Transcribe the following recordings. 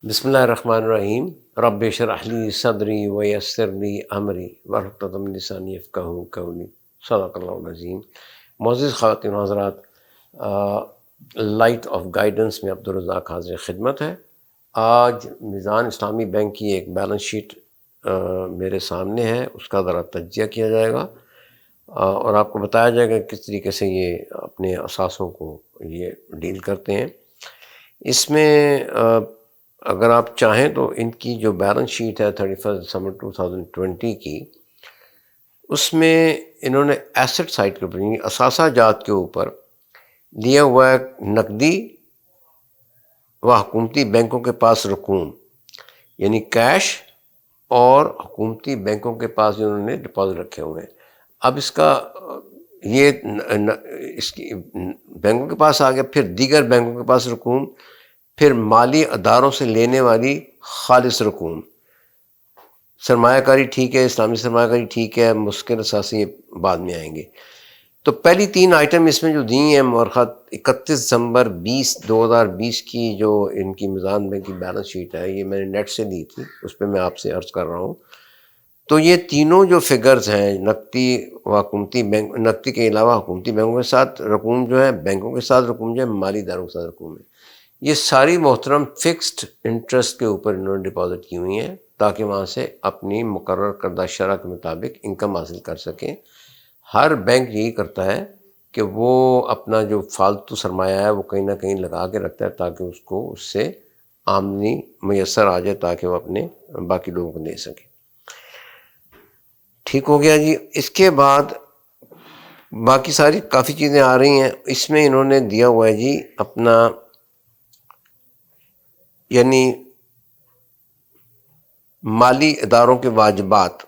بسم اللہ الرحمن الرحیم رب اشرح لی صدری ویسر لی امری واحلل من لسانی یفقہوا قولی صدق اللہ العظیم۔ معزز خواتین و حضرات، لائٹ آف گائیڈنس میں عبدالرزاق حاضر خدمت ہے۔ آج میزان اسلامی بینک کی ایک بیلنس شیٹ میرے سامنے ہے، اس کا ذرا تجزیہ کیا جائے گا اور آپ کو بتایا جائے گا کس طریقے سے یہ اپنے اثاثوں کو یہ ڈیل کرتے ہیں۔ اس میں اگر آپ چاہیں تو ان کی جو بیلنس شیٹ ہے 31 دسمبر 2020 کی، اس میں انہوں نے ایسٹ سائڈ کے اوپر یعنی اثاثہ جات کے اوپر لیا ہوا ہے نقدی و حکومتی بینکوں کے پاس رقوم، یعنی کیش اور حکومتی بینکوں کے پاس انہوں نے ڈپازٹ رکھے ہوئے ہیں۔ اب اس کا یہ اس کی بینکوں کے پاس آ گیا، پھر دیگر بینکوں کے پاس رقوم، پھر مالی اداروں سے لینے والی خالص رقوم۔ سرمایہ کاری ٹھیک ہے، اسلامی سرمایہ کاری ٹھیک ہے، مسکن اثاثے بعد میں آئیں گے۔ تو پہلی تین آئٹم اس میں جو دی ہیں مورخت 31 دسمبر 2020 کی جو ان کی میزان بینک کی بیلنس شیٹ ہے، یہ میں نے نیٹ سے لی تھی، اس پہ میں آپ سے عرض کر رہا ہوں۔ تو یہ تینوں جو فگرز ہیں، نقدی و حکومتی بینک، نقدی کے علاوہ حکومتی بینکوں کے ساتھ رقوم جو ہے، بینکوں کے ساتھ رقوم جو ہے، مالی اداروں کے ساتھ رقوم ہے، یہ ساری محترم فکسڈ انٹرسٹ کے اوپر انہوں نے ڈپازٹ کی ہوئی ہیں تاکہ وہاں سے اپنی مقرر کردہ شرح کے مطابق انکم حاصل کر سکیں۔ ہر بینک یہی کرتا ہے کہ وہ اپنا جو فالتو سرمایہ ہے وہ کہیں نہ کہیں لگا کے رکھتا ہے تاکہ اس کو اس سے آمدنی میسر آ جائے تاکہ وہ اپنے باقی لوگوں کو دے سکے۔ ٹھیک ہو گیا جی۔ اس کے بعد باقی ساری کافی چیزیں آ رہی ہیں۔ اس میں انہوں نے دیا ہوا ہے جی اپنا یعنی مالی اداروں کے واجبات،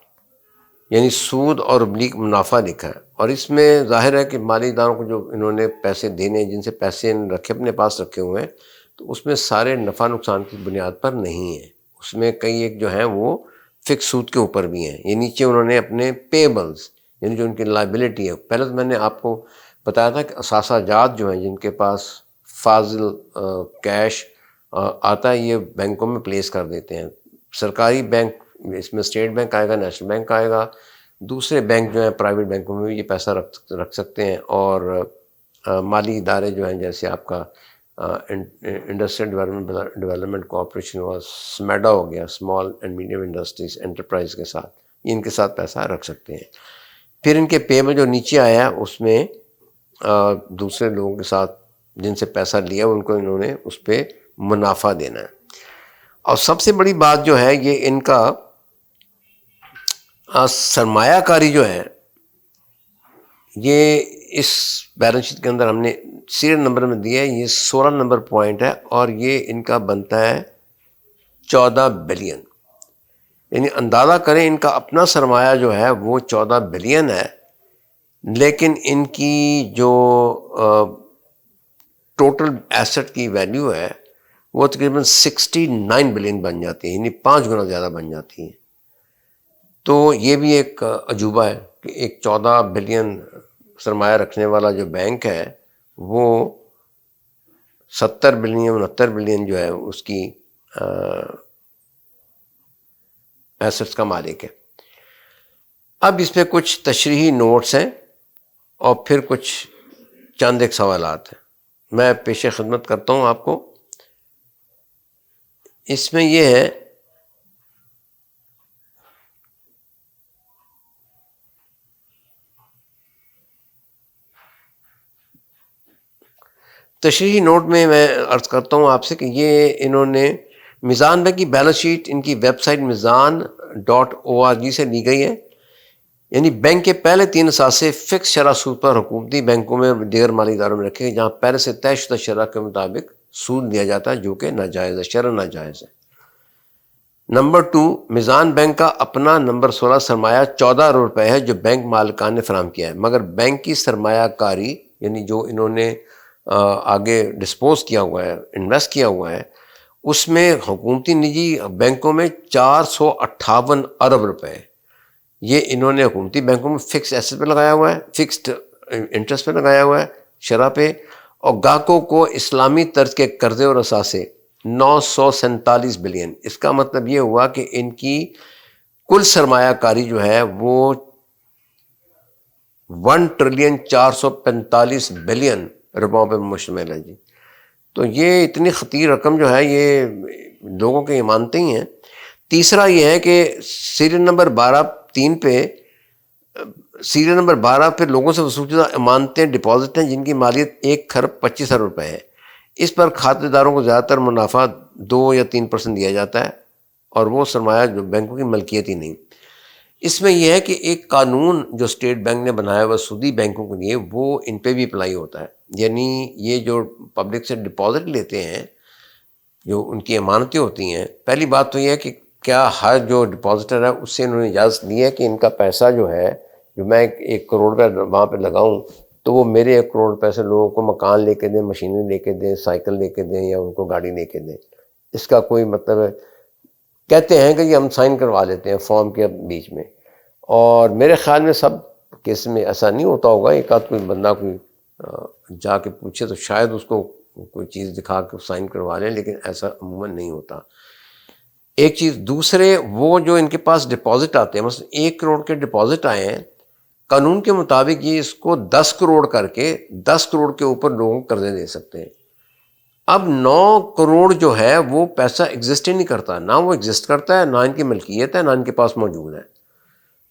یعنی سود اور ابلیغ منافع لکھا ہے، اور اس میں ظاہر ہے کہ مالی اداروں کو جو انہوں نے پیسے دینے، جن سے پیسے رکھے اپنے پاس رکھے ہوئے ہیں، تو اس میں سارے نفع نقصان کی بنیاد پر نہیں ہیں، اس میں کئی ایک جو ہیں وہ فکس سود کے اوپر بھی ہیں۔ یہ نیچے انہوں نے اپنے پیبلز یعنی جو ان کی لائبلٹی ہے، پہلے تو میں نے آپ کو بتایا تھا کہ اثاثہ جات جو ہیں جن کے پاس فاضل کیش آتا ہے، یہ بینکوں میں پلیس کر دیتے ہیں۔ سرکاری بینک، اس میں اسٹیٹ بینک آئے گا، نیشنل بینک آئے گا، دوسرے بینک جو ہیں پرائیویٹ بینکوں میں بھی یہ پیسہ رکھ سکتے ہیں، اور مالی ادارے جو ہیں جیسے آپ کا انڈسٹریل ڈیولپمنٹ کوآپریشن ہوا، سمیڈا ہو گیا، small and medium industries enterprise کے ساتھ، یہ ان کے ساتھ پیسہ رکھ سکتے ہیں۔ پھر ان کے پے میں جو نیچے آیا ہے اس میں دوسرے لوگوں کے ساتھ جن سے پیسہ لیا ان کو انہوں نے اس پہ منافع دینا ہے۔ اور سب سے بڑی بات جو ہے یہ ان کا سرمایہ کاری جو ہے، یہ اس بیلنس شیٹ کے اندر ہم نے سیریل نمبر میں دیا ہے، یہ 16 نمبر پوائنٹ ہے، اور یہ ان کا بنتا ہے 14 بلین، یعنی اندازہ کریں ان کا اپنا سرمایہ جو ہے وہ 14 بلین ہے، لیکن ان کی جو ٹوٹل ایسٹ کی ویلیو ہے وہ تقریباً 69 بلین بن جاتی ہے، یعنی 5 گنا زیادہ بن جاتی ہے۔ تو یہ بھی ایک عجوبہ ہے کہ ایک 14 بلین سرمایہ رکھنے والا جو بینک ہے وہ 70 بلین 69 بلین جو ہے اس کی ایسٹس کا مالک ہے۔ اب اس پہ کچھ تشریحی نوٹس ہیں اور پھر کچھ چند ایک سوالات ہیں، میں پیش خدمت کرتا ہوں آپ کو۔ اس میں یہ ہے تشریحی نوٹ میں عرض کرتا ہوں آپ سے کہ یہ انہوں نے میزان بینک کی بیلنس شیٹ ان کی ویب سائٹ میزان.org سے لی گئی ہے، یعنی بینک کے پہلے 3 اثاثے فکس شرح سود پر حکومتی بینکوں میں اور دیگر مالی اداروں میں رکھے گئے جہاں پہلے سے طے شدہ شرح کے مطابق سود لیا جاتا ہے جو کہ ناجائز ہے، شرح ناجائز ہے۔ نمبر 2، میزان بینک کا اپنا نمبر 16 سرمایہ 14 ارب روپے ہے جو بینک مالکان نے فراہم کیا ہے، مگر بینک کی سرمایہ کاری یعنی جو انہوں نے آگے ڈسپوز کیا ہوا ہے، انویسٹ کیا ہوا ہے، اس میں حکومتی نجی بینکوں میں 458 ارب روپے، یہ انہوں نے حکومتی بینکوں میں فکس ایسٹ پہ لگایا ہوا ہے، فکسڈ انٹرسٹ پہ لگایا ہوا ہے، شرح پہ، اور گاہکوں کو اسلامی طرز کے قرضے اور اثاثے 947 بلین. اس کا مطلب یہ ہوا کہ ان کی کل سرمایہ کاری جو ہے وہ 1,445 بلین روپوں پہ مشتمل ہے جی. تو یہ اتنی خطیر رقم جو ہے یہ لوگوں کے مانتے ہی ہیں. تیسرا یہ ہے کہ سیریل نمبر 12 پہ لوگوں سے وصول شدہ امانتیں ڈپازٹ ہیں جن کی مالیت 1,25,000,000 روپے ہے. اس پر کھاتہ داروں کو زیادہ تر منافع 2 یا 3% دیا جاتا ہے اور وہ سرمایہ جو بینکوں کی ملکیت ہی نہیں. اس میں یہ ہے کہ ایک قانون جو اسٹیٹ بینک نے بنایا ہوا سودی بینکوں کے لیے وہ ان پہ بھی اپلائی ہوتا ہے. یعنی یہ جو پبلک سے ڈپازٹ لیتے ہیں جو ان کی امانتیں ہوتی ہیں، پہلی بات تو یہ ہے کہ کیا ہر جو ڈپازٹر ہے اس سے انہوں نے اجازت لی ہے کہ ان کا پیسہ جو ہے جو میں 1 کروڑ روپے وہاں پہ لگاؤں تو وہ میرے 1 کروڑ روپے سے لوگوں کو مکان لے کے دیں، مشینیں لے کے دیں، سائیکل لے کے دیں یا ان کو گاڑی لے کے دیں. اس کا کوئی مطلب ہے کہتے ہیں کہ یہ ہم سائن کروا لیتے ہیں فارم کے بیچ میں. اور میرے خیال میں سب کیس میں ایسا نہیں ہوتا ہوگا. ایک آدھ کوئی بندہ کوئی جا کے پوچھے تو شاید اس کو کوئی چیز دکھا کے سائن کروا لیں، لیکن ایسا عموماً نہیں ہوتا. ایک چیز. دوسرے وہ جو ان کے پاس ڈپازٹ آتے ہیں، مثلا 1 کروڑ کے ڈپازٹ آئے ہیں، قانون کے مطابق یہ اس کو 10 کروڑ کر کے 10 کروڑ کے اوپر لوگوں کو قرضے دے سکتے ہیں. اب 9 کروڑ جو ہے وہ پیسہ ایگزسٹ ہی نہیں کرتا، نہ وہ ایگزسٹ کرتا ہے، نہ ان کی ملکیت ہے، نہ ان کے پاس موجود ہے.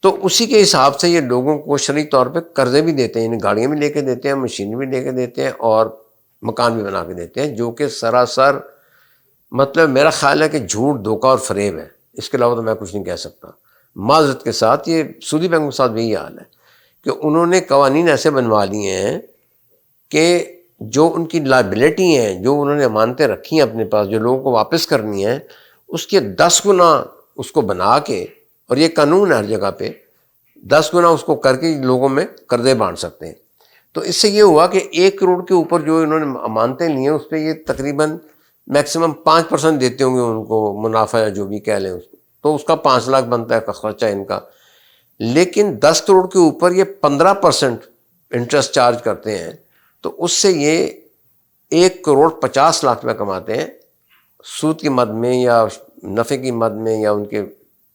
تو اسی کے حساب سے یہ لوگوں کو شرعی طور پہ قرضے بھی دیتے ہیں، یعنی گاڑیاں بھی لے کے دیتے ہیں، مشین بھی لے کے دیتے ہیں اور مکان بھی بنا کے دیتے ہیں، جو کہ سراسر مطلب میرا خیال ہے کہ جھوٹ، دھوکہ اور فریب ہے. اس کے علاوہ تو میں کچھ نہیں کہہ سکتا. معذرت کے ساتھ یہ سودی بینک کے ساتھ بھی یہی حال ہے کہ انہوں نے قوانین ایسے بنوا لیے ہیں کہ جو ان کی لائبلٹی ہیں، جو انہوں نے امانتیں رکھی ہیں اپنے پاس جو لوگوں کو واپس کرنی ہیں، اس کے 10 گنا اس کو بنا کے، اور یہ قانون ہے ہر جگہ پہ، 10 گنا اس کو کر کے لوگوں میں قرضے بانٹ سکتے ہیں. تو اس سے یہ ہوا کہ 1 کروڑ کے اوپر جو انہوں نے امانتیں لی ہیں اس پہ یہ تقریباً میکسیمم 5% دیتے ہوں گے ان کو منافع یا جو بھی کہہ لیں اس کو، تو اس کا 5 لاکھ بنتا ہے خرچہ ان کا. لیکن 10 کروڑ کے اوپر یہ 15% انٹرسٹ چارج کرتے ہیں، تو اس سے یہ 1,50,00,000 روپے کماتے ہیں سود کی مد میں یا نفع کی مد میں یا ان کے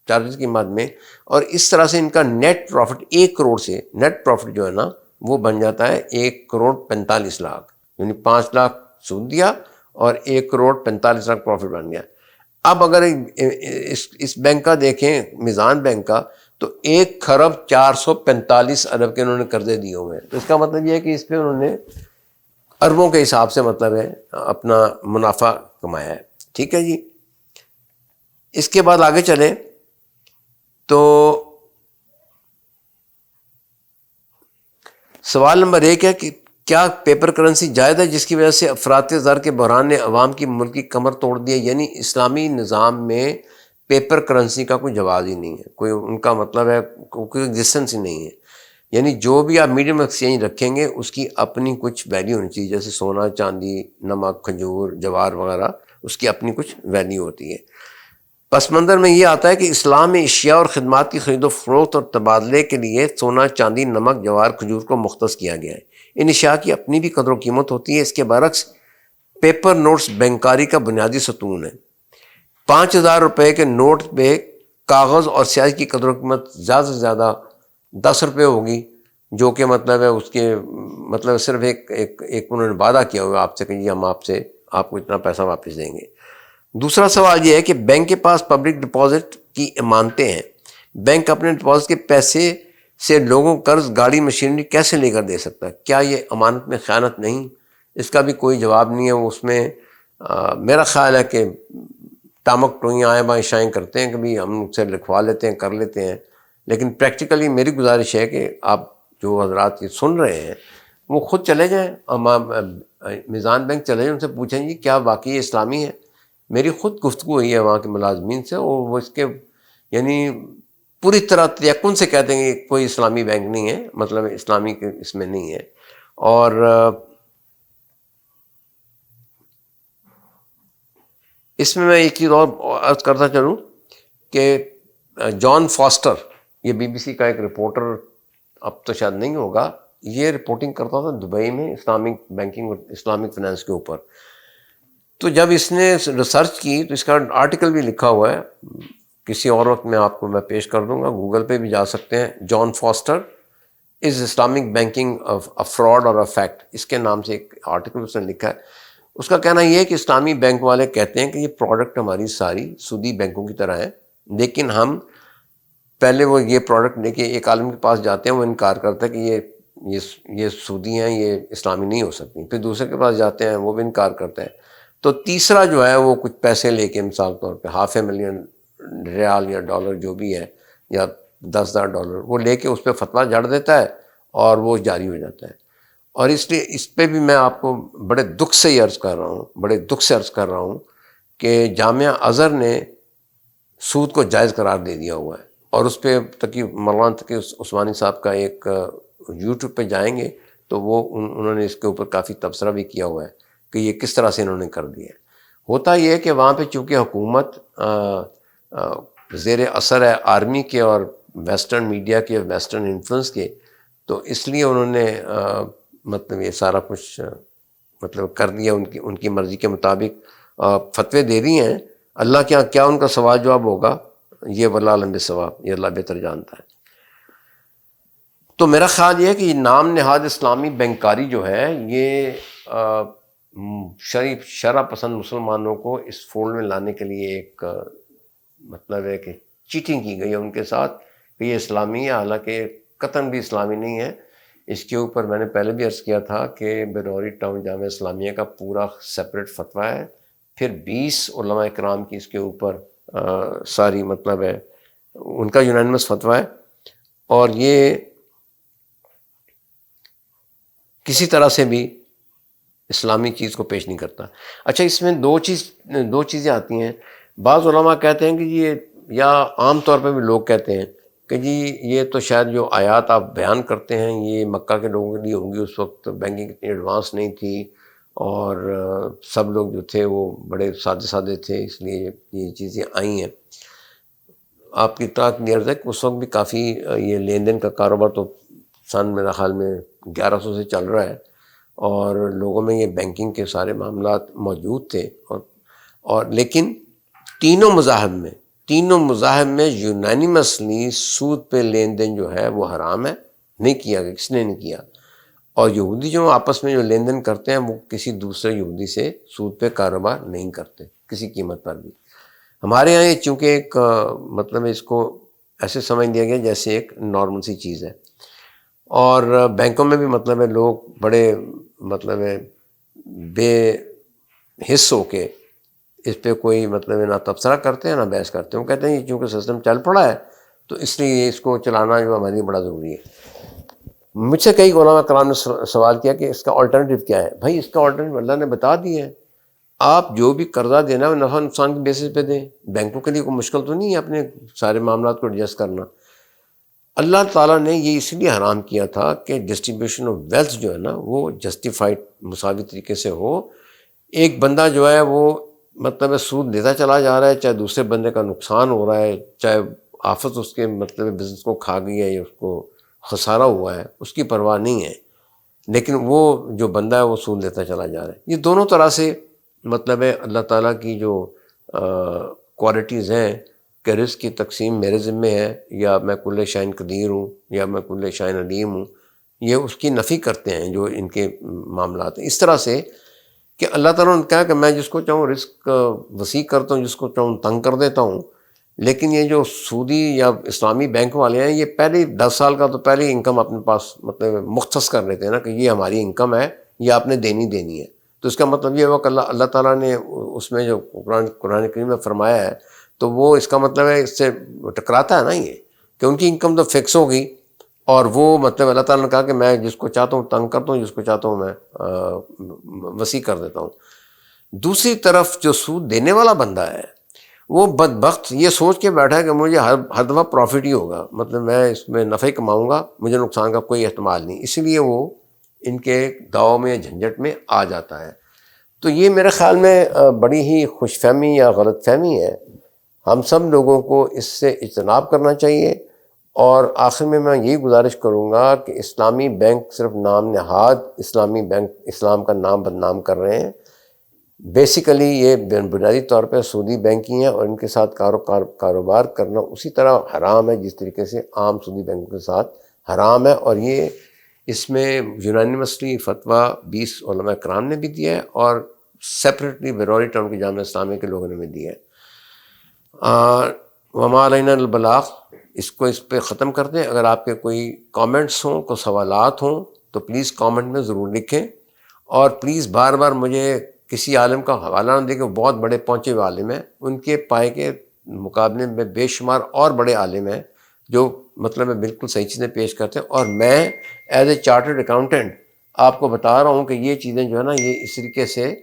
چارجز کی مد میں. اور اس طرح سے ان کا نیٹ پروفٹ 1 کروڑ سے نیٹ پروفٹ جو ہے نا وہ بن جاتا ہے 1,45,00,000، یعنی 5 لاکھ سود دیا اور 1,45,00,000 پروفٹ بن گیا. اب اگر اس بینک کا دیکھیں، میزان بینک کا، تو 1,445,000,000 کے انہوں نے قرضے دیے ہوئے ہیں. تو اس کا مطلب یہ ہے کہ اس پہ انہوں نے اربوں کے حساب سے مطلب ہے اپنا منافع کمایا ہے. ٹھیک ہے جی. اس کے بعد آگے چلیں تو سوال نمبر 1 ہے کہ کیا پیپر کرنسی جائز ہے جس کی وجہ سے افراط زر کے بحران نے عوام کی ملکی کمر توڑ دی ہے؟ یعنی اسلامی نظام میں پیپر کرنسی کا کوئی جواز ہی نہیں ہے، کوئی ان کا مطلب ہے کوئی ایگزسٹنس ہی نہیں ہے. یعنی جو بھی آپ میڈیم ایکسچینج رکھیں گے اس کی اپنی کچھ ویلیو ہونی چاہیے، جیسے سونا، چاندی، نمک، کھجور، جوار وغیرہ، اس کی اپنی کچھ ویلیو ہوتی ہے. پس منظر میں یہ آتا ہے کہ اسلام میں اشیاء اور خدمات کی خرید و فروخت اور تبادلے کے لیے سونا، چاندی، نمک، جوار، کھجور کو مختص کیا گیا ہے. ان اشیاء کی اپنی بھی قدر و قیمت ہوتی ہے. اس کے برعکس پیپر نوٹس بینکاری کا بنیادی ستون ہے. 5,000 روپے کے نوٹ پہ کاغذ اور سیاہی کی قدر و قیمت زیادہ سے زیادہ 10 روپے ہوگی، جو کہ مطلب ہے اس کے مطلب صرف ایک انہوں نے وعدہ کیا ہوا آپ سے کہ جی ہم آپ کو اتنا پیسہ واپس دیں گے. دوسرا سوال یہ ہے کہ بینک کے پاس پبلک ڈپازٹ کی امانتیں ہیں، بینک اپنے ڈپازٹ کے پیسے سے لوگوں کو قرض، گاڑی، مشینری کیسے لے کر دے سکتا ہے؟ کیا یہ امانت میں خیانت نہیں؟ اس کا بھی کوئی جواب نہیں ہے. اس میں میرا خیال ہے کہ ٹامک ٹوئیاں آئیں بائیں شائیں کرتے ہیں کہ بھی ہم ان سے لکھوا لیتے ہیں، کر لیتے ہیں. لیکن پریکٹیکلی میری گزارش ہے کہ آپ جو حضرات یہ سن رہے ہیں وہ خود چلے جائیں، میزان بینک چلے جائیں، ان سے پوچھیں جی کیا واقعی یہ اسلامی ہے؟ میری خود گفتگو ہوئی ہے وہاں کے ملازمین سے، اور وہ اس کے یعنی پوری طرح یقین سے کہتے ہیں کہ کوئی اسلامی بینک نہیں ہے، مطلب اسلامی کے اس میں نہیں ہے. اور اس میں ایک چیز اور عرض کرتا چلوں کہ جان فاسٹر، یہ BBC کا ایک رپورٹر، اب تو شاید نہیں ہوگا، یہ رپورٹنگ کرتا تھا دبئی میں اسلامک بینکنگ اور اسلامک فائنانس کے اوپر. تو جب اس نے ریسرچ کی تو اس کا آرٹیکل بھی لکھا ہوا ہے، کسی اور وقت میں آپ کو میں پیش کر دوں گا، گوگل پہ بھی جا سکتے ہیں، John Foster is Islamic banking fraud اور فیکٹ، اس کے نام سے ایک آرٹیکل اس نے لکھا ہے۔ اس کا کہنا یہ ہے کہ اسلامی بینک والے کہتے ہیں کہ یہ پروڈکٹ ہماری ساری سودی بینکوں کی طرح ہے، لیکن ہم پہلے وہ یہ پروڈکٹ لے کے ایک عالم کے پاس جاتے ہیں، وہ انکار کرتا ہے کہ یہ سودی ہیں، یہ اسلامی نہیں ہو سکتی، پھر دوسرے کے پاس جاتے ہیں، وہ بھی انکار کرتا ہے، تو تیسرا جو ہے وہ کچھ پیسے لے کے مثال طور پہ $500,000 یا ڈالر جو بھی ہے، یا $10,000 وہ لے کے اس پہ فتویٰ جڑ دیتا ہے اور وہ جاری ہو جاتا ہے۔ اور اس لیے اس پہ بھی میں آپ کو بڑے دکھ سے عرض کر رہا ہوں کہ جامعہ ازہر نے سود کو جائز قرار دے دیا ہوا ہے، اور اس پہ تقی مولانا تقی عثمانی صاحب کا ایک یوٹیوب پہ جائیں گے تو وہ انہوں نے اس کے اوپر کافی تبصرہ بھی کیا ہوا ہے کہ یہ کس طرح سے انہوں نے کر دیا ہے۔ ہوتا یہ ہے کہ وہاں پہ چونکہ حکومت زیر اثر ہے آرمی کے اور ویسٹرن میڈیا کے، ویسٹرن انفلوئنس کے، تو اس لیے انہوں نے مطلب یہ سارا کچھ مطلب کر دیا ان کی مرضی کے مطابق، فتوے دے دی ہیں۔ اللہ کے یہاں کیا ان کا سوال جواب ہوگا، یہ واللہ عالم بالصواب، یہ اللہ بہتر جانتا ہے۔ تو میرا خیال یہ ہے کہ نام نہاد اسلامی بینکاری جو ہے یہ شرع پسند مسلمانوں کو اس فولڈ میں لانے کے لیے ایک مطلب ہے کہ چیٹنگ کی گئی ہے ان کے ساتھ کہ یہ اسلامی ہے، حالانکہ قطعاً بھی اسلامی نہیں ہے۔ اس کے اوپر میں نے پہلے بھی عرض کیا تھا کہ بروری ٹاؤن جامعہ اسلامیہ کا پورا سپریٹ فتویٰ ہے، پھر 20 علماء اکرام کی اس کے اوپر ساری مطلب ہے ان کا یونانیمس فتویٰ ہے، اور یہ کسی طرح سے بھی اسلامی چیز کو پیش نہیں کرتا۔ اچھا، اس میں دو چیزیں آتی ہیں۔ بعض علماء کہتے ہیں کہ یہ، یا عام طور پہ بھی لوگ کہتے ہیں کہ جی یہ تو شاید جو آیات آپ بیان کرتے ہیں یہ مکہ کے لوگوں کے لیے ہوں گی، اس وقت بینکنگ اتنی ایڈوانس نہیں تھی اور سب لوگ جو تھے وہ بڑے سادے تھے، اس لیے یہ چیزیں آئی ہیں۔ آپ کی اطلاع کی عرض ہے کہ اس وقت بھی کافی یہ لین دین کا کاروبار تو میرا خیال میں 1100 سے چل رہا ہے، اور لوگوں میں یہ بینکنگ کے سارے معاملات موجود تھے، اور لیکن تینوں مذاہب میں یونانیمسلی سود پہ لین دین جو ہے وہ حرام ہے، نہیں کیا گیا، کس نے نہیں کیا۔ اور یہودی جو آپس میں جو لین دین کرتے ہیں وہ کسی دوسرے یہودی سے سود پہ کاروبار نہیں کرتے کسی قیمت پر بھی۔ ہمارے یہاں یہ چونکہ ایک مطلب اس کو ایسے سمجھ لیا گیا جیسے ایک نارمل سی چیز ہے، اور بینکوں میں بھی مطلب ہے لوگ بڑے مطلب ہے بے حس ہو کے اس پہ کوئی مطلب نہ تبصرہ کرتے ہیں نہ بحث کرتے ہیں۔ وہ کہتے ہیں یہ چونکہ سسٹم چل پڑا ہے تو اس لیے اس کو چلانا جو ہمارے لیے بڑا ضروری ہے۔ مجھ سے کئی علماء کرام نے سوال کیا کہ اس کا آلٹرنیٹیو کیا ہے؟ بھائی اس کا آلٹرنیٹیو اللہ نے بتا دیا ہے، آپ جو بھی قرضہ دینا ہے نفع نقصان کے بیسس پہ دیں۔ بینکوں کے لیے کوئی مشکل تو نہیں ہے اپنے سارے معاملات کو ایڈجسٹ کرنا۔ اللہ تعالیٰ نے یہ اس لیے حرام کیا تھا کہ ڈسٹریبیوشن آف ویلتھ جو ہے نا وہ جسٹیفائڈ مساوی طریقے سے ہو۔ ایک بندہ جو ہے وہ مطلب سود لیتا چلا جا رہا ہے، چاہے دوسرے بندے کا نقصان ہو رہا ہے، چاہے آفت اس کے مطلب بزنس کو کھا گئی ہے یا اس کو خسارہ ہوا ہے، اس کی پرواہ نہیں ہے، لیکن وہ جو بندہ ہے وہ سود لیتا چلا جا رہا ہے۔ یہ دونوں طرح سے مطلب ہے اللہ تعالیٰ کی جو کوالٹیز ہیں کہ رزق کی تقسیم میرے ذمے ہے، یا میں کل شائن قدیر ہوں، یا میں کل شائن علیم ہوں، یہ اس کی نفی کرتے ہیں جو ان کے معاملات ہیں۔ اس طرح سے کہ اللہ تعالیٰ نے کہا کہ میں جس کو چاہوں رزق وسیع کرتا ہوں، جس کو چاہوں تنگ کر دیتا ہوں، لیکن یہ جو سودی یا اسلامی بینک والے ہیں یہ پہلے 10 سال کا تو پہلے انکم اپنے پاس مطلب مختص کر لیتے ہیں نا کہ یہ ہماری انکم ہے، یہ آپ نے دینی ہے۔ تو اس کا مطلب یہ ہوا کہ اللہ تعالیٰ نے اس میں جو قرآن کریم میں فرمایا ہے تو وہ اس کا مطلب ہے اس سے ٹکراتا ہے نا یہ کہ ان کی انکم تو فکس ہوگی، اور وہ مطلب اللہ تعالیٰ نے کہا کہ میں جس کو چاہتا ہوں تنگ کرتا ہوں، جس کو چاہتا ہوں میں وسیع کر دیتا ہوں۔ دوسری طرف جو سود دینے والا بندہ ہے وہ بدبخت یہ سوچ کے بیٹھا ہے کہ مجھے ہر دفعہ پروفٹ ہی ہوگا، مطلب میں اس میں نفع کماؤں گا، مجھے نقصان کا کوئی احتمال نہیں، اس لیے وہ ان کے داؤ میں جھنجٹ میں آ جاتا ہے۔ تو یہ میرے خیال میں بڑی ہی خوش فہمی یا غلط فہمی ہے۔ ہم سب لوگوں کو اس سے اجتناب کرنا چاہیے، اور آخر میں یہی گزارش کروں گا کہ اسلامی بینک صرف نام نہاد اسلامی بینک اسلام کا نام بدنام کر رہے ہیں۔ بیسیکلی یہ بنیادی طور پہ سودی بینکنگ ہے، اور ان کے ساتھ کاروبار کرنا اسی طرح حرام ہے جس طریقے سے عام سودی بینکوں کے ساتھ حرام ہے. اور یہ اس میں یونانیمسلی فتویٰ 20 علماء کرام نے بھی دیا ہے، اور سیپریٹلی بیرونی ٹاؤن کے جامعہ اسلامیہ کے لوگوں نے بھی دیا ہے. وما علینا البلاغ، اس پہ ختم کرتے ہیں. اگر آپ کے کوئی کامنٹس ہوں، کوئی سوالات ہوں تو پلیز کامنٹ میں ضرور لکھیں، اور پلیز بار بار مجھے کسی عالم کا حوالہ نہ دیں کہ وہ بہت بڑے پہنچے ہوئے عالم ہیں. ان کے پائے کے مقابلے میں بے شمار اور بڑے عالم ہیں جو مطلب ہے بالکل صحیح چیزیں پیش کرتے ہیں. اور میں ایز اے چارٹرڈ اکاؤنٹنٹ آپ کو بتا رہا ہوں کہ یہ چیزیں جو ہے نا یہ اس طریقے سے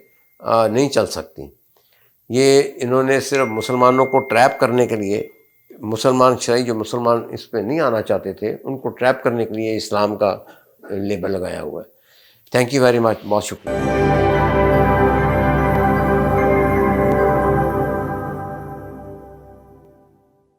نہیں چل سکتی. یہ انہوں نے صرف مسلمانوں کو ٹریپ کرنے کے لیے، مسلمان شرعی جو مسلمان اس پہ نہیں آنا چاہتے تھے ان کو ٹریپ کرنے کے لیے اسلام کا لیبل لگایا ہوا ہے. تھینک یو ویری مچ، بہت شکریہ.